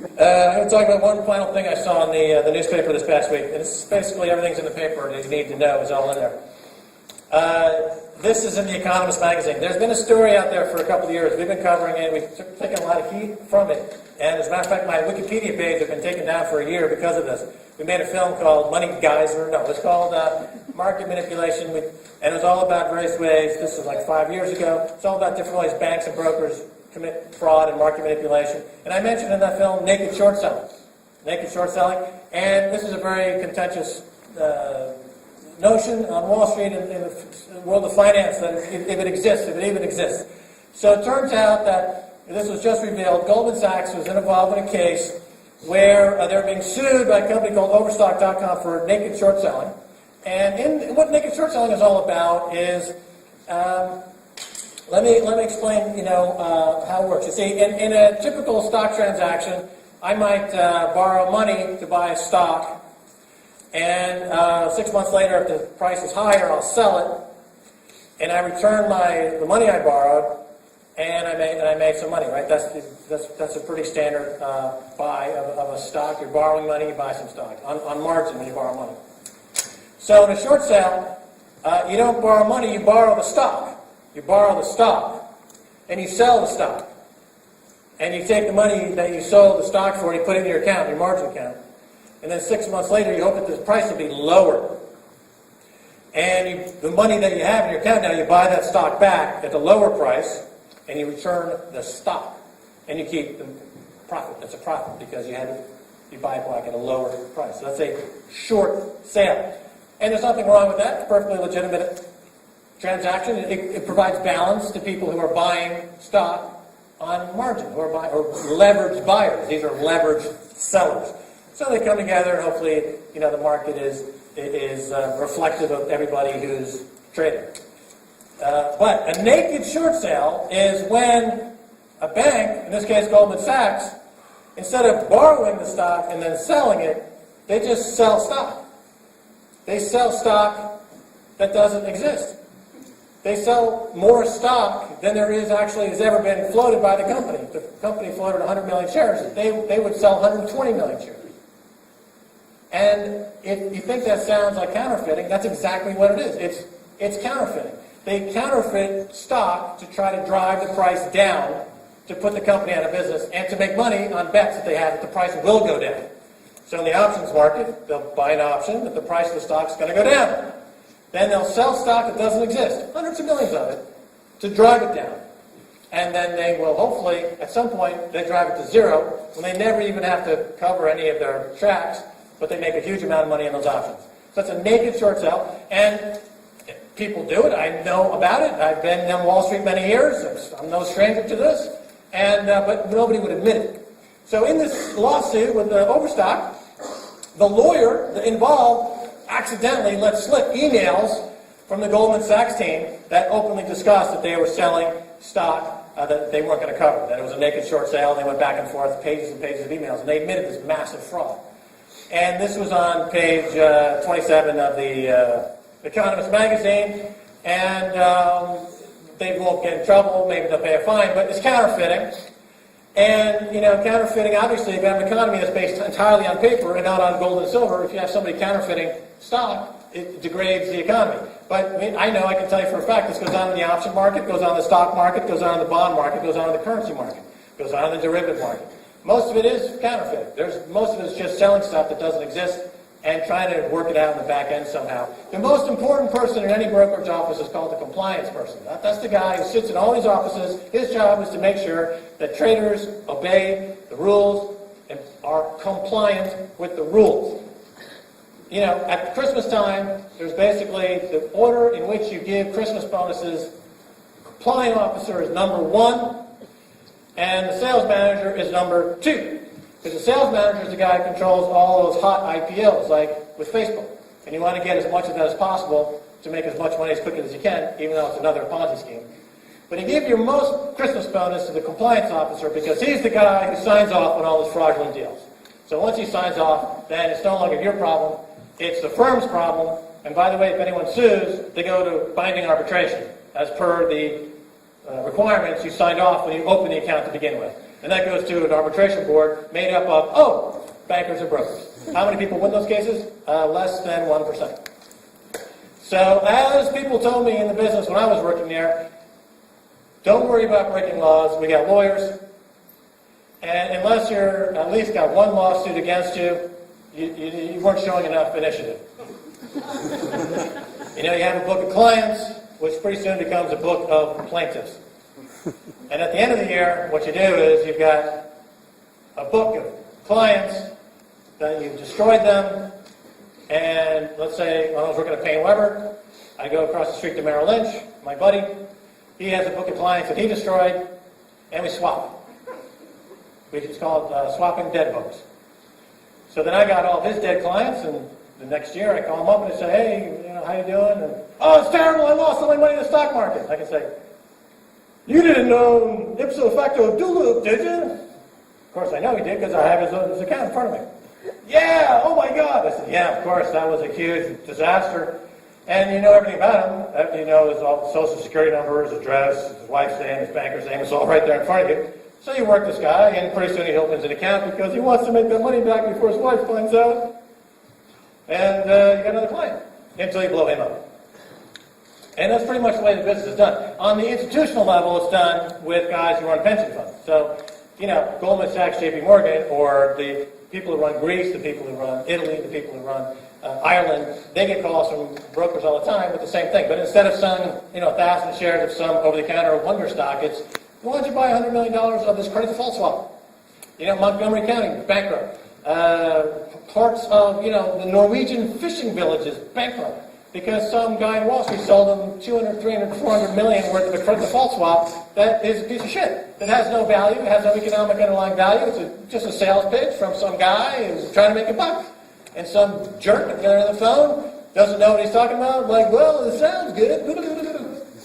I'm going to talk about one final thing I saw in the newspaper this past week. And it's basically everything's in the paper that you need to know is all in there. This is in The Economist magazine. There's been a story out there for a couple of years. We've been covering it. We've taken a lot of heat from it. And as a matter of fact, my Wikipedia page has been taken down for a year because of this. We made a film called Keiser. No, it's called Market Manipulation. And it was all about various ways. This was like 5 years ago. It's all about different ways banks and brokers commit fraud and market manipulation. And I mentioned in that film naked short selling. Naked short selling. And this is a very contentious notion on Wall Street and in the world of finance that if it exists, if it even exists. So it turns out that this was just revealed. Goldman Sachs was involved in a case where they were being sued by a company called Overstock.com for naked short selling. And what naked short selling is all about is, let me explain, how it works. You see, in a typical stock transaction, I might borrow money to buy a stock. And 6 months later, if the price is higher, I'll sell it, and I return the money I borrowed, and I made some money. Right? That's a pretty standard buy of a stock. You're borrowing money, you buy some stock on margin when you borrow money. So in a short sale, you don't borrow money, you borrow the stock. You borrow the stock, and you sell the stock, and you take the money that you sold the stock for, and you put it in your account, your margin account. And then 6 months later, you hope that the price will be lower. And the money that you have in your account now, you buy that stock back at the lower price, and you return the stock. And you keep the profit. That's a profit because you buy it back at a lower price. So that's a short sale. And there's nothing wrong with that. It's a perfectly legitimate transaction. It provides balance to people who are buying stock on margin, or leveraged buyers. These are leveraged sellers. So they come together, and hopefully, the market is reflective of everybody who's trading. But a naked short sale is when a bank, in this case Goldman Sachs, instead of borrowing the stock and then selling it, they just sell stock. They sell stock that doesn't exist. They sell more stock than there is actually has ever been floated by the company. If the company floated 100 million shares, they would sell 120 million shares. And if you think that sounds like counterfeiting, that's exactly what it is. It's counterfeiting. They counterfeit stock to try to drive the price down to put the company out of business and to make money on bets that they have that the price will go down. So in the options market, they'll buy an option that the price of the stock is going to go down. Then they'll sell stock that doesn't exist, hundreds of millions of it, to drive it down. And then they will hopefully, at some point, they drive it to zero when they never even have to cover any of their tracks, but they make a huge amount of money in those options. So it's a naked short sale, and people do it. I know about it. I've been on Wall Street many years. I'm no stranger to this, but nobody would admit it. So in this lawsuit with the Overstock, the lawyer involved accidentally let slip emails from the Goldman Sachs team that openly discussed that they were selling stock that they weren't going to cover, that it was a naked short sale, and they went back and forth, pages and pages of emails, and they admitted this massive fraud. And this was on page 27 of the Economist magazine, and they won't get in trouble, maybe they'll pay a fine, but it's counterfeiting. And, counterfeiting, obviously, if you have an economy that's based entirely on paper and not on gold and silver, if you have somebody counterfeiting stock, it degrades the economy. But I can tell you for a fact, this goes on in the option market, goes on in the stock market, goes on in the bond market, goes on in the currency market, goes on in the derivative market. Most of it is counterfeiting. Most of it is just selling stuff that doesn't exist and trying to work it out in the back end somehow. The most important person in any brokerage office is called the compliance person. That's the guy who sits in all these offices. His job is to make sure that traders obey the rules and are compliant with the rules. At Christmas time, there's basically the order in which you give Christmas bonuses. Compliance officer is number 1, and the sales manager is number 2. Because the sales manager is the guy who controls all those hot IPOs, like with Facebook. And you want to get as much of that as possible to make as much money as quickly as you can, even though it's another Ponzi scheme. But you give your most Christmas bonus to the compliance officer because he's the guy who signs off on all those fraudulent deals. So once he signs off, then it's no longer your problem, it's the firm's problem. And by the way, if anyone sues, they go to binding arbitration, as per the requirements you signed off when you opened the account to begin with. And that goes to an arbitration board made up of, bankers and brokers. How many people win those cases? Less than 1%. So as people told me in the business when I was working there, don't worry about breaking laws. We got lawyers. And unless you're at least got one lawsuit against you, you weren't showing enough initiative. You have a book of clients, which pretty soon becomes a book of plaintiffs. And at the end of the year, what you do is you've got a book of clients, then you've destroyed them, and let's say when I was working at Payne Weber, I go across the street to Merrill Lynch, my buddy, he has a book of clients that he destroyed, and we swap. It's called swapping dead books. So then I got all of his dead clients, and the next year I call him up and I say, hey, how you doing? And, oh, it's terrible, I lost all my money in the stock market. I can say, you didn't know ipso facto dulup, did you? Of course I know he did because I have his account in front of me. Yeah, oh my God. I said, yeah, of course, that was a huge disaster. And you know everything about him. You know his social security number, his address, his wife's name, his banker's name. It's all right there in front of you. So you work this guy, and pretty soon he opens an account because he wants to make that money back before his wife finds out. And you got another client until you blow him up. And that's pretty much the way the business is done. On the institutional level, it's done with guys who run pension funds. So, Goldman Sachs, JP Morgan, or the people who run Greece, the people who run Italy, the people who run Ireland, they get calls from brokers all the time with the same thing. But instead of selling, 1,000 shares of some over-the-counter wonder stock, it's, why don't you buy $100 million of this credit default swap? Montgomery County, bankrupt. Parts of, the Norwegian fishing villages, bankrupt. Because some guy in Wall Street sold them 200, 300, 400 million worth of a credit default swap that is a piece of shit. That has no value, it has no economic underlying value. It's just a sales pitch from some guy who's trying to make a buck. And some jerk at the other end of the phone doesn't know what he's talking about. Like, well, it sounds good.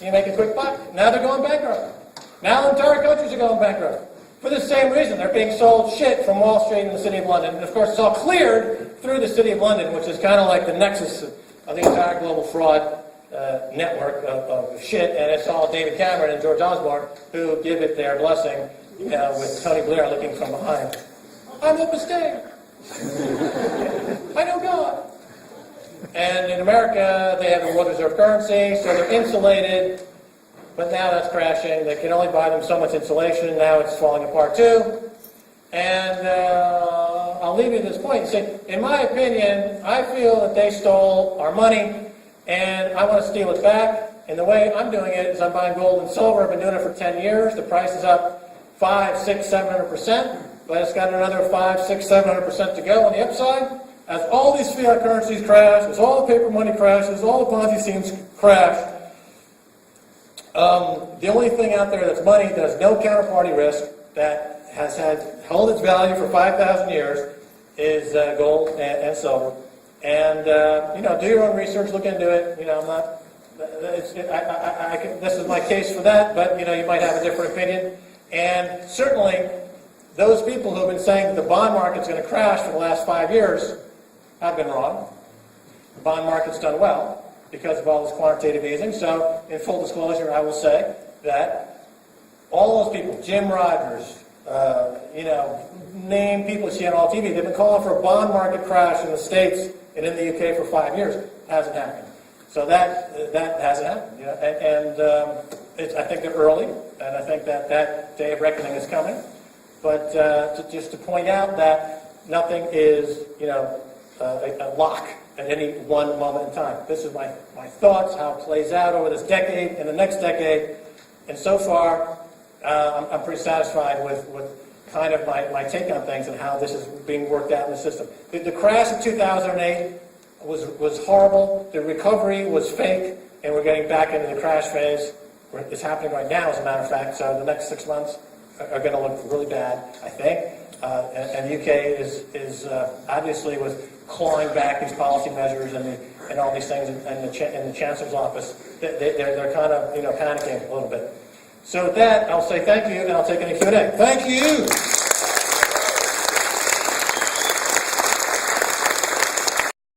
You make a quick buck. Now they're going bankrupt. Now entire countries are going bankrupt. For the same reason, they're being sold shit from Wall Street and the City of London. And of course, it's all cleared through the City of London, which is kind of like the nexus of the entire global fraud network of shit, and it's all David Cameron and George Osborne who give it their blessing, with Tony Blair looking from behind. I made a mistake. I know God. And in America, they have a world reserve currency, so they're insulated, but now that's crashing. They can only buy them so much insulation. Now it's falling apart too. And I'll leave you at this point and say, in my opinion, I feel that they stole our money, and I want to steal it back. And the way I'm doing it is I'm buying gold and silver. I've been doing it for 10 years. The price is up 5, 6, 700%, but it's got another 5, 6, 700% to go on the upside. As all these fiat currencies crash, as all the paper money crashes, all the Ponzi schemes crash, the only thing out there that's money that has no counterparty risk, that has held its value for 5,000 years, is gold and silver. And do your own research, look into it. I'm not. This is my case for that, but you might have a different opinion. And certainly, those people who have been saying that the bond market's going to crash for the last 5 years have been wrong. The bond market's done well because of all this quantitative easing. So, in full disclosure, I will say that all those people, Jim Rogers, name people you see on all TV, they've been calling for a bond market crash in the States and in the UK for 5 years. Hasn't happened. So that hasn't happened. I think they're early, and I think that day of reckoning is coming. But just to point out that nothing is, a lock at any one moment in time. This is my thoughts, how it plays out over this decade and the next decade. And so far, I'm pretty satisfied with kind of my take on things and how this is being worked out in the system. The crash of 2008 was horrible. The recovery was fake, and we're getting back into the crash phase. It's happening right now, as a matter of fact. So the next 6 months are going to look really bad, I think. And the UK is obviously with clawing back these policy measures and all these things in the Chancellor's office. They're kind of panicking a little bit. So with that, I'll say thank you, and I'll take any Q&A. Thank you.